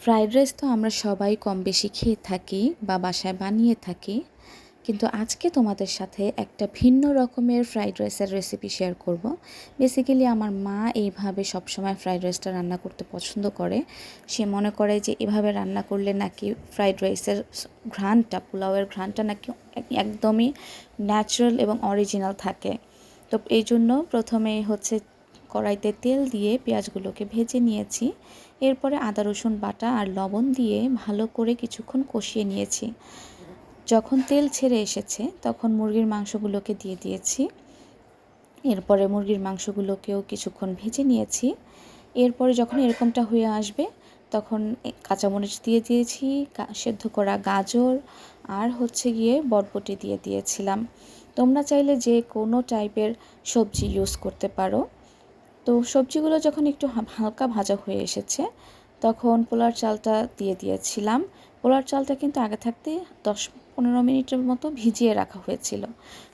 Fried rice তো আমরা সবাই কম বেশি খেয়ে থাকি বা বাসায় বানিয়ে থাকি, কিন্তু আজকে তোমাদের সাথে একটা ভিন্ন রকমের ফ্রাইড রাইসের রেসিপি শেয়ার করব। বেসিক্যালি আমার মা এইভাবে সবসময় ফ্রাইড রাইসটা রান্না করতে পছন্দ করে। সে মনে করে যে এভাবে রান্না করলে নাকি ফ্রাইড রাইসের ঘ্রাণটা, পোলাওয়ের ঘ্রাণটা নাকি একদমই ন্যাচারাল এবং অরিজিনাল থাকে। তো এই জন্য প্রথমে হচ্ছে কড়াইতে তেল দিয়ে পেঁয়াজগুলোকে ভেজে নিয়েছি। এরপরে আদা রসুন বাটা আর লবণ দিয়ে ভালো করে কিছুক্ষণ কষিয়ে নিয়েছি। যখন তেল ছেড়ে এসেছে তখন মুরগির মাংসগুলোকে দিয়ে দিয়েছি। এরপরে মুরগির মাংসগুলোকেও কিছুক্ষণ ভেজে নিয়েছি। এরপরে যখন এরকমটা হয়ে আসবে তখন কাঁচামরিচ দিয়ে দিয়েছি, সেদ্ধ করা গাজর আর হচ্ছে গিয়ে বরবটি দিয়ে দিয়েছিলাম। তোমরা চাইলে যে কোনো টাইপের সবজি ইউজ করতে পারো। তো সবজিগুলো যখন একটু হালকা ভাজা হয়ে এসেছে তখন পোলার চালটা দিয়ে দিয়েছিলাম। পোলার চালটা কিন্তু আগে থাকতে 10-15 মিনিটের মতো ভিজিয়ে রাখা হয়েছিল।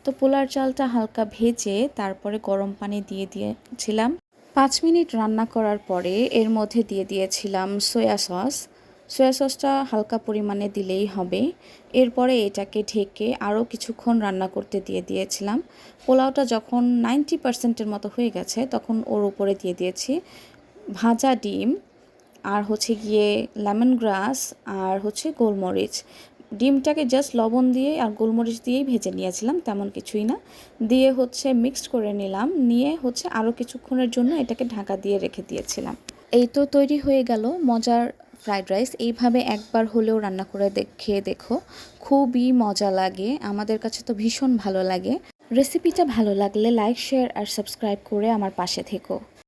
তো পোলার চালটা হালকা ভেজে তারপরে গরম পানি দিয়ে দিয়েছিলাম। 5 মিনিট রান্না করার পরে এর মধ্যে দিয়ে দিয়েছিলাম সয়া সস। সয়া সসটা হালকা পরিমাণে দিলেই হবে। এরপরে এটাকে ঢেকে আরও কিছুক্ষণ রান্না করতে দিয়ে দিয়েছিলাম। পোলাওটা যখন 90% মতো হয়ে গেছে তখন ওর উপরে দিয়ে দিয়েছি ভাজা ডিম আর হচ্ছে গিয়ে লেমন গ্রাস আর হচ্ছে গোলমরিচ। ডিমটাকে জাস্ট লবণ দিয়ে আর গোলমরিচ দিয়েই ভেজে নিয়েছিলাম, তেমন কিছুই না। দিয়ে হচ্ছে মিক্সড করে নিলাম, নিয়ে হচ্ছে আরও কিছুক্ষণের জন্য এটাকে ঢাকা দিয়ে রেখে দিয়েছিলাম। এই তো তৈরি হয়ে গেল মজার ফ্রাইড রাইস। এইভাবে একবার হলেও রান্না করে খেয়ে দেখো, খুবই মজা লাগে। আমাদের কাছে তো ভীষণ ভালো লাগে। রেসিপিটা ভালো লাগলে লাইক, শেয়ার আর সাবস্ক্রাইব করে আমার পাশে থেকো।